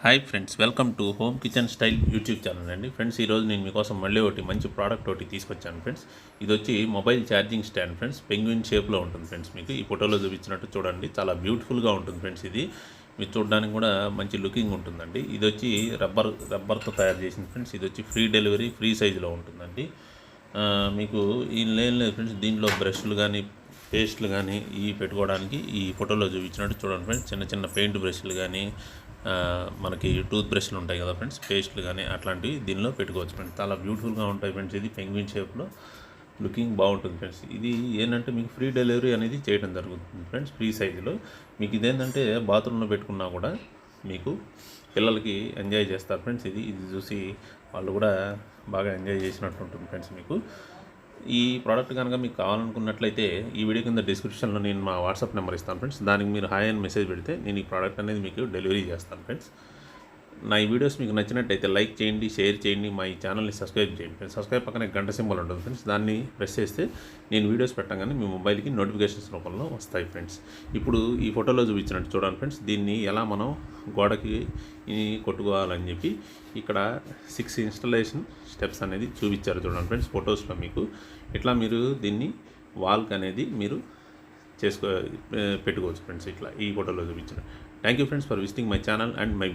Hi friends, welcome to home kitchen style YouTube channel అండి. Friends, ఈరోజు నేను మీకోసం మళ్ళీ ఒకటి మంచి ప్రోడక్ట్ ఒకటి తీసుకొచ్చాను ఫ్రెండ్స్. ఇది వచ్చి mobile charging stand friends. Penguin షేప్లో ఉంటుంది ఫ్రెండ్స్. మీకు ఈ ఫోటోలో చూపించినట్టు చూడండి, చాలా బ్యూటిఫుల్గా ఉంటుంది ఫ్రెండ్స్. ఇది మీరు చూడడానికి కూడా మంచి లుకింగ్ ఉంటుందండి. ఇది వచ్చి రబ్బర్తో తయారు చేసింది ఫ్రెండ్స్. ఇది వచ్చి ఫ్రీ డెలివరీ, ఫ్రీ సైజులో ఉంటుందండి. మీకు ఈ లేదు ఫ్రెండ్స్, దీంట్లో బ్రష్లు కానీ పేస్ట్లు కానీ ఇవి పెట్టుకోవడానికి ఈ ఫోటోలో చూపించినట్టు చూడండి ఫ్రెండ్స్. చిన్న చిన్న పెయింట్ బ్రష్లు కానీ మనకి టూత్ బ్రష్లు ఉంటాయి కదా ఫ్రెండ్స్, పేస్ట్లు కానీ అట్లాంటివి దీనిలో పెట్టుకోవచ్చు ఫ్రెండ్స్. చాలా బ్యూటిఫుల్గా ఉంటాయి ఫ్రెండ్స్. ఇది పెంగ్విన్ షేప్లో లుకింగ్ బాగుంటుంది ఫ్రెండ్స్. ఇది ఏంటంటే మీకు ఫ్రీ డెలివరీ అనేది చేయడం జరుగుతుంది ఫ్రెండ్స్, ఫ్రీ సైజులో. మీకు ఇదేంటంటే బాత్రూంలో పెట్టుకున్నా కూడా మీకు పిల్లలకి ఎంజాయ్ చేస్తారు ఫ్రెండ్స్. ఇది చూసి వాళ్ళు కూడా బాగా ఎంజాయ్ చేసినట్టు ఉంటుంది ఫ్రెండ్స్. మీకు ఈ ప్రోడక్ట్ కనుక మీకు కావాలనుకున్నట్లయితే ఈ వీడియో కింద డిస్క్రిప్షన్లో నేను మా వాట్సాప్ నెంబర్ ఇస్తాను ఫ్రెండ్స్. దానికి మీరు హాయ్ అని మెసేజ్ పెడితే నేను ఈ ప్రోడక్ట్ అనేది మీకు డెలివరీ చేస్తాను ఫ్రెండ్స్. నా ఈ వీడియోస్ మీకు నచ్చినట్టయితే లైక్ చేయండి, షేర్ చేయండి, మా ఈ ఛానల్ని సబ్స్క్రైబ్ చేయండి ఫ్రెండ్స్. సబ్స్క్రైబ్ పక్కన గంట సింబల్ ఉంటుంది ఫ్రెండ్స్. దాన్ని ప్రెస్ చేస్తే నేను వీడియోస్ పెట్టగానే మీ మొబైల్కి నోటిఫికేషన్స్ రూపంలో వస్తాయి ఫ్రెండ్స్. ఇప్పుడు ఈ ఫోటోలో చూపించినట్టు చూడండి ఫ్రెండ్స్. దీన్ని ఎలా మనం గోడకి కొట్టుకోవాలని చెప్పి ఇక్కడ 6 ఇన్స్టలేషన్ స్టెప్స్ అనేది చూపించారు చూడండి ఫ్రెండ్స్ ఫొటోస్లో. మీకు ఇట్లా మీరు దీన్ని వాల్క్ అనేది మీరు పెట్టుకోవచ్చు ఫ్రెండ్స్, ఇట్లా ఈ ఫోటోలో చూపించిన. Thank you friends for visiting my channel and my